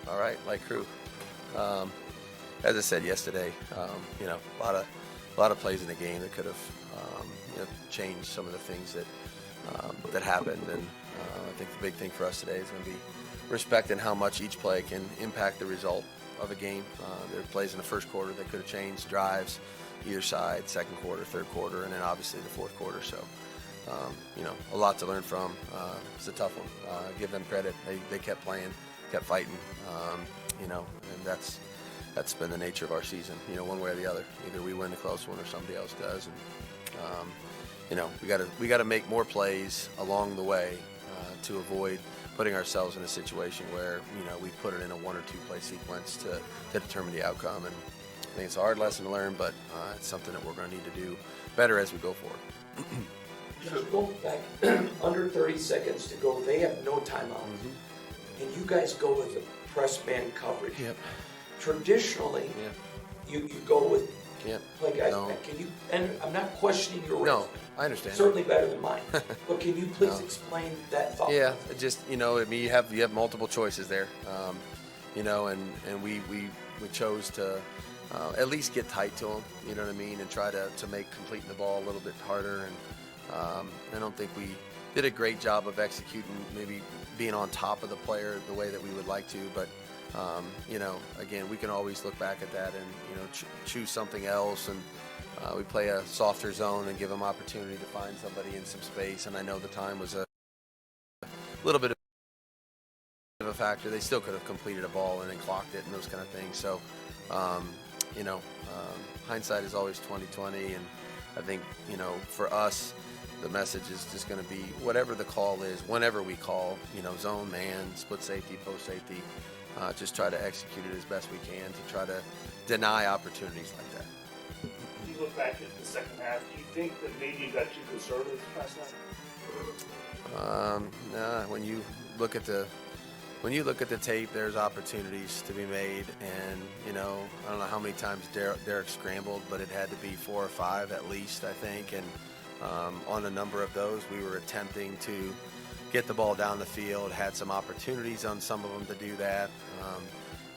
All right, light crew. As I said yesterday, a lot of plays in the game that could have, changed some of the things that happened. And I think the big thing for us today is going to be respecting how much each play can impact the result of a game. There are plays in the first quarter that could have changed drives, either side, second quarter, third quarter, and then obviously the fourth quarter. So, a lot to learn from. It's a tough one. Give them credit. They kept playing, kept fighting, and that's been the nature of our season, one way or the other. Either we win the close one or somebody else does. And, we got to make more plays along the way to avoid putting ourselves in a situation where, we put it in a one or two play sequence to determine the outcome. And I think it's a hard lesson to learn, but it's something that we're going to need to do better as we go forward. Just go back under 30 seconds to go. They have no timeout. And you guys go with the press man coverage. Yep. Traditionally, you go with play guys No. back. Can you? And I'm not questioning your No, reasoning. I understand. Certainly better than mine. But can you please explain that thought? Yeah, it just you have multiple choices there, and we chose to at least get tight to them, you know what I mean, and try to make completing the ball a little bit harder. And I don't think we did a great job of executing, maybe being on top of the player the way that we would like to, but again, we can always look back at that and choose something else, and we play a softer zone and give them opportunity to find somebody in some space. And I know the time was a little bit of a factor. They still could have completed a ball and then clocked it and those kind of things. So hindsight is always 20/20, and I think for us, the message is just going to be whatever the call is, whenever we call, zone, man, split safety, post safety, just try to execute it as best we can to try to deny opportunities like that. You look back at the second half, do you think that maybe you got too conservative last night? Nah, when you look at the tape, there's opportunities to be made, and I don't know how many times Derek scrambled, but it had to be 4 or 5 at least, I think. And on a number of those, we were attempting to get the ball down the field, had some opportunities on some of them to do that.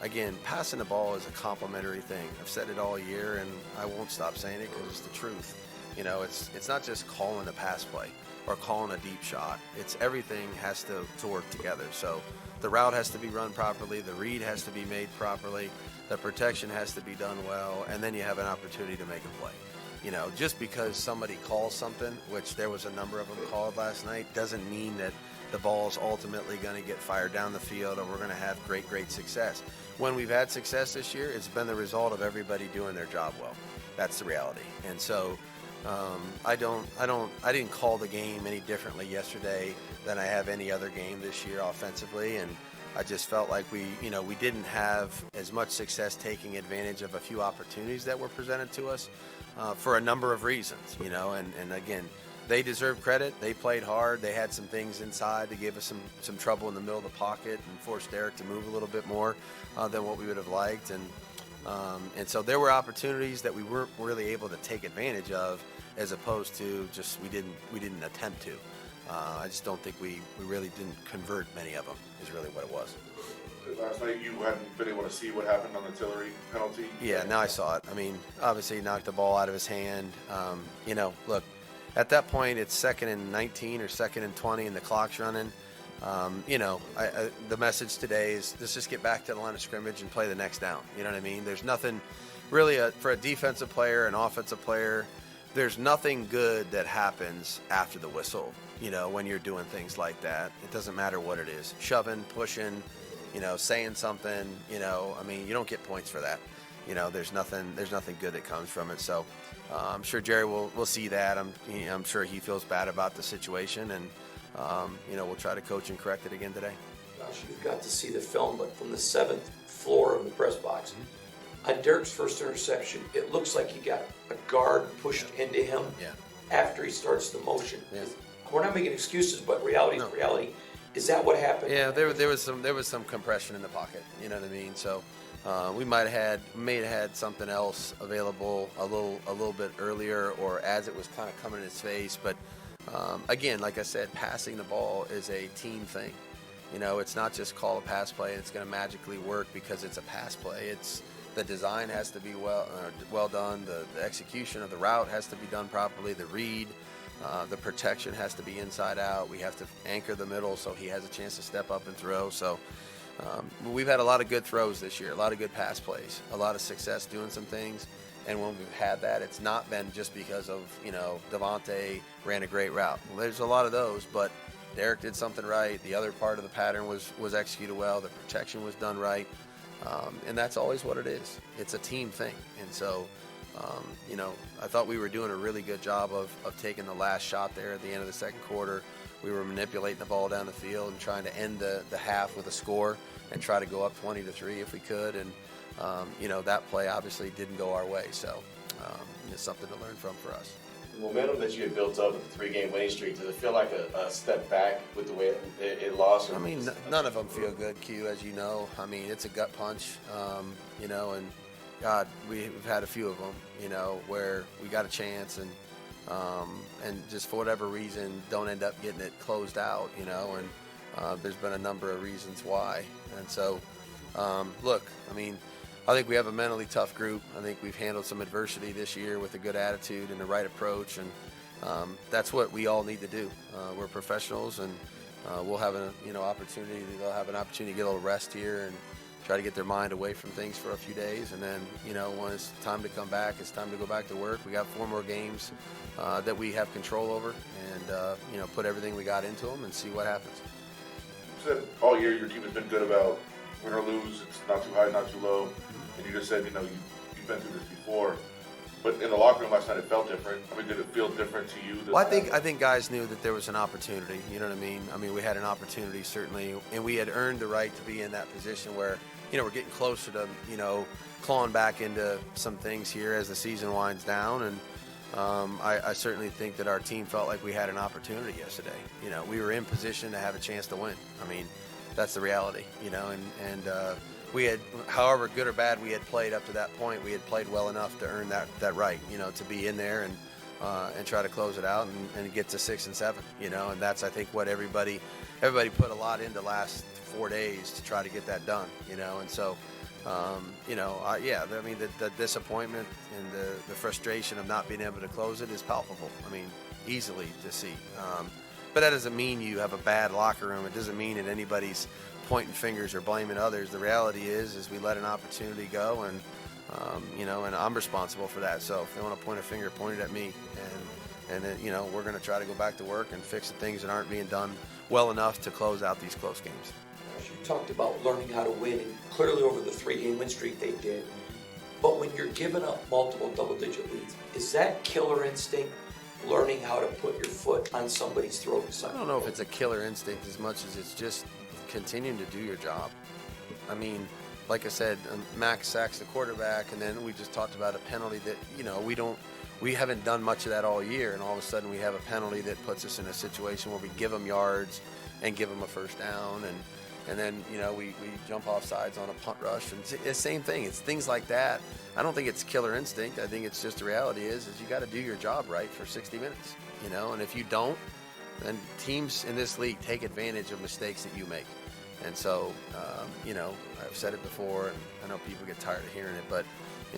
Again, passing the ball is a complimentary thing. I've said it all year, and I won't stop saying it because it's the truth. It's not just calling a pass play or calling a deep shot. It's everything has to work together. So the route has to be run properly, the read has to be made properly, the protection has to be done well, and then you have an opportunity to make a play. Just because somebody calls something, which there was a number of them called last night, doesn't mean that the ball's ultimately going to get fired down the field or we're going to have great success. When we've had success this year, it's been the result of everybody doing their job well. That's the reality. And so I didn't call the game any differently yesterday than I have any other game this year offensively, and I just felt like we didn't have as much success taking advantage of a few opportunities that were presented to us for a number of reasons, and again, they deserve credit. They played hard. They had some things inside to give us some trouble in the middle of the pocket and forced Derek to move a little bit more than what we would have liked, and so there were opportunities that we weren't really able to take advantage of, as opposed to just we didn't attempt to. I just don't think we really didn't convert many of them, is really what it was. Last night you hadn't been able to see what happened on the Tillery penalty? Yeah, now I saw it. I mean, obviously he knocked the ball out of his hand. Look, at that point it's 2nd and 19 or 2nd and 20 and the clock's running. The message today is let's just get back to the line of scrimmage and play the next down. You know what I mean? There's nothing really for a defensive player, an offensive player. There's nothing good that happens after the whistle. When you're doing things like that, it doesn't matter what it is, shoving, pushing, saying something. You don't get points for that. There's nothing good that comes from it. So I'm sure Jerry will see that. I'm sure he feels bad about the situation, and we'll try to coach and correct it again today. Gosh, you got to see the film, but from the 7th floor of the press box, on Derek's first interception, it looks like he got a guard pushed into him after he starts the motion. Yeah. We're not making excuses, but reality is reality. Is that what happened? Yeah, there was some compression in the pocket. You know what I mean? So we may have had something else available a little bit earlier, or as it was kind of coming in his face. But again, like I said, passing the ball is a team thing. It's not just call a pass play and it's going to magically work because it's a pass play. It's the design has to be well done. The execution of the route has to be done properly. The read, the protection has to be inside out. We have to anchor the middle so he has a chance to step up and throw. So we've had a lot of good throws this year, a lot of good pass plays, a lot of success doing some things. And when we've had that, it's not been just because of, Devontae ran a great route. Well, there's a lot of those, but Derek did something right. The other part of the pattern was executed well. The protection was done right. And that's always what it is. It's a team thing. And so, I thought we were doing a really good job of taking the last shot there at the end of the second quarter. We were manipulating the ball down the field and trying to end the half with a score and try to go up 20-3 if we could. And, that play obviously didn't go our way. So it's something to learn from for us. The momentum that you had built up with the 3-game winning streak, does it feel like a step back with the way it lost? None of them feel good, Q, as you know. It's a gut punch, and God, we've had a few of them, where we got a chance and just for whatever reason don't end up getting it closed out, and there's been a number of reasons why. And so, look, I think we have a mentally tough group. I think we've handled some adversity this year with a good attitude and the right approach, and that's what we all need to do. We're professionals, and we'll have an opportunity. They'll have an opportunity to get a little rest here and try to get their mind away from things for a few days, and then when it's time to come back, it's time to go back to work. We got 4 more games that we have control over, and put everything we got into them and see what happens. You said all year your team has been good about win or lose. It's not too high, not too low. And you just said, you've been through this before. But in the locker room last night, it felt different. Did it feel different to you? Well, I think guys knew that there was an opportunity. You know what I mean? We had an opportunity, certainly, and we had earned the right to be in that position where, we're getting closer to, clawing back into some things here as the season winds down. And I certainly think that our team felt like we had an opportunity yesterday. We were in position to have a chance to win. That's the reality, and we had, however good or bad we had played up to that point, we had played well enough to earn that right, to be in there and try to close it out and get to 6 and 7, and that's, I think, what everybody put a lot into last 4 days to try to get that done, and so, the disappointment and the frustration of not being able to close it is palpable. Easily to see. But that doesn't mean you have a bad locker room. It doesn't mean that anybody's pointing fingers or blaming others. The reality is we let an opportunity go, and and I'm responsible for that. So if they want to point a finger, point it at me, and then, we're going to try to go back to work and fix the things that aren't being done well enough to close out these close games. You talked about learning how to win, and clearly over the 3-game win streak they did. But when you're giving up multiple double-digit leads, is that killer instinct? Learning how to put your foot on somebody's throat. I don't know if it's a killer instinct as much as it's just continuing to do your job. Like I said, Max sacks the quarterback, and then we just talked about a penalty that, we haven't done much of that all year, and all of a sudden we have a penalty that puts us in a situation where we give them yards and give them a first down, and then, we jump off sides on a punt rush, and it's the same thing. It's things like that. I don't think it's killer instinct. I think it's just the reality is you got to do your job right for 60 minutes, and if you don't, then teams in this league take advantage of mistakes that you make. And so, I've said it before, and I know people get tired of hearing it, but,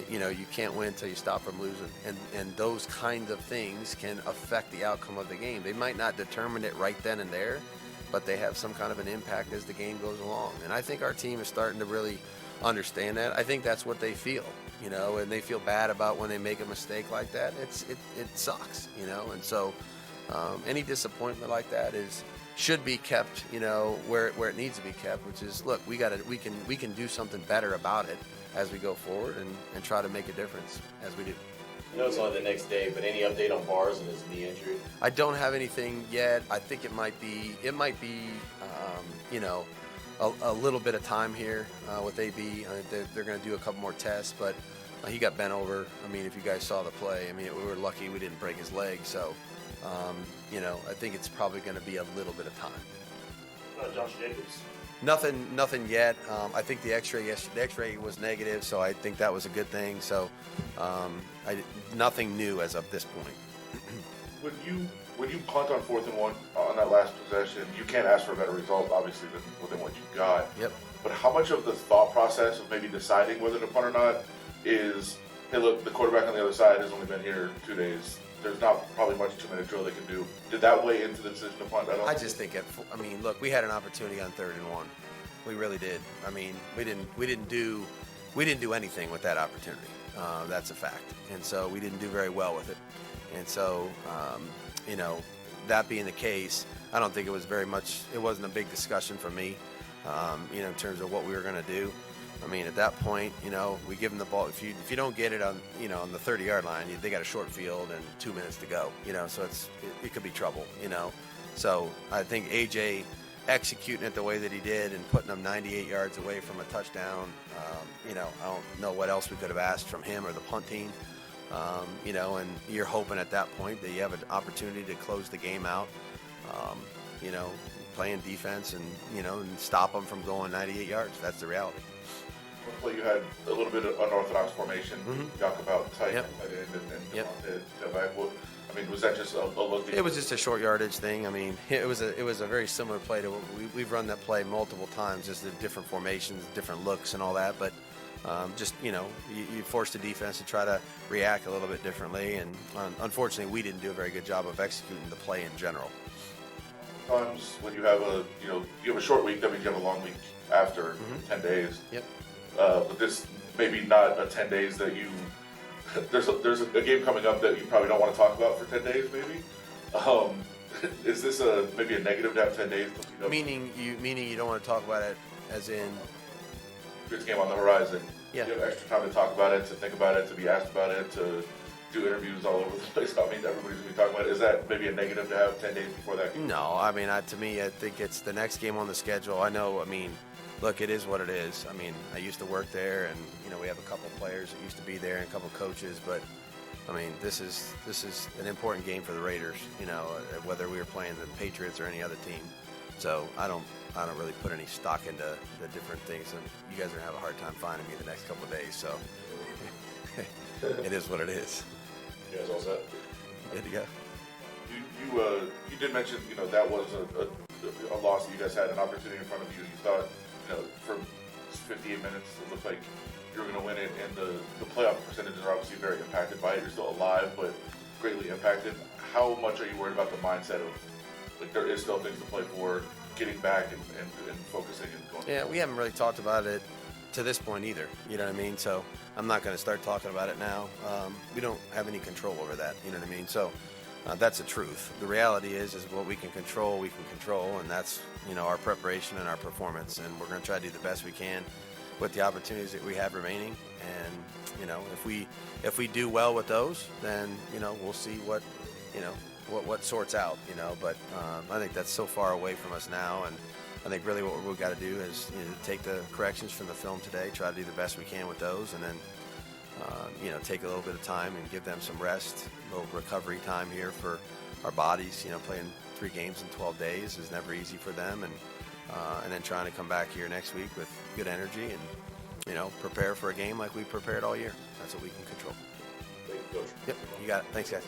you can't win until you stop from losing. And those kind of things can affect the outcome of the game. They might not determine it right then and there, but they have some kind of an impact as the game goes along. And I think our team is starting to really understand that. I think that's what they feel, and they feel bad about when they make a mistake like that. It sucks, and so any disappointment like that should be kept, where it needs to be kept, which is, look, we can do something better about it as we go forward and try to make a difference as we do. I know it's only the next day, but any update on Bars and his knee injury? I don't have anything yet. I think it might be, a little bit of time here with AB. They're going to do a couple more tests, but he got bent over. I mean, if you guys saw the play, we were lucky we didn't break his leg. So, I think it's probably going to be a little bit of time. Josh Jacobs. Nothing yet. I think the X-ray was negative, so I think that was a good thing. So, nothing new as of this point. When you punt on 4th and 1 on that last possession, you can't ask for a better result, obviously, than what you got. Yep. But how much of the thought process of maybe deciding whether to punt or not is, hey, look, the quarterback on the other side has only been here 2 days. There's not probably much 2-minute drill they can do. Did that weigh into the decision to punt? I just think look, we had an opportunity on 3rd and 1. We really did. We didn't do anything with that opportunity. That's a fact. And so we didn't do very well with it. And so, that being the case, I don't think it wasn't a big discussion for me, in terms of what we were going to do. At that point, we give them the ball. If you don't get it on the 30-yard line, they got a short field and 2 minutes to go. So it could be trouble. So I think AJ executing it the way that he did and putting them 98 yards away from a touchdown. I don't know what else we could have asked from him or the punt team. And you're hoping at that point that you have an opportunity to close the game out. Playing defense and stop them from going 98 yards. That's the reality. Well, you had a little bit of unorthodox formation. Talk about tight Yep. and back. Was that just a look? It was just a short yardage thing. It was a very similar play to what we've run that play multiple times, just the different formations, different looks, and all that. But you force the defense to try to react a little bit differently, and unfortunately, we didn't do a very good job of executing the play in general. Sometimes when you have a short week, that means you have a long week after 10 days. Yep. But this maybe not a 10 days that you. There's a game coming up that you probably don't want to talk about for 10 days, maybe. Is this maybe a negative to have 10 days? Meaning you don't want to talk about it as in. This game on the horizon. Yeah. You have extra time to talk about it, to think about it, to be asked about it, to do interviews all over the place. Everybody's going to be talking about it. Is that maybe a negative to have 10 days before that game? No, to me, I think it's the next game on the schedule. Look, it is what it is. I used to work there, and we have a couple players that used to be there and a couple coaches, but this is an important game for the Raiders. Whether we were playing the Patriots or any other team. So I don't really put any stock into the different things, and you guys are gonna have a hard time finding me the next couple of days. So it is what it is. You guys all set? Good to go. You did mention that was a loss that you guys had an opportunity in front of you. You thought for 58 minutes it looked like you were going to win it, and the playoff percentages are obviously very impacted by it. You're still alive, but greatly impacted. How much are you worried about the mindset of there is still things to play for, getting back and focusing and going? Yeah, we haven't really talked about it to this point either. You know what I mean? So I'm not going to start talking about it now. We don't have any control over that. You know what I mean? So that's the truth. The reality is what we can control, and that's our preparation and our performance. And we're going to try to do the best we can with the opportunities that we have remaining. And if we do well with those, then we'll see what sorts out. But I think that's so far away from us now, and I think really what we've got to do is take the corrections from the film today, try to do the best we can with those, and then take a little bit of time and give them some rest, a little recovery time here for our bodies. Playing 3 games in 12 days is never easy for them, and then trying to come back here next week with good energy and prepare for a game like we prepared all year. That's what we can control. Thank you, Coach. Yep, you got it. Thanks, guys.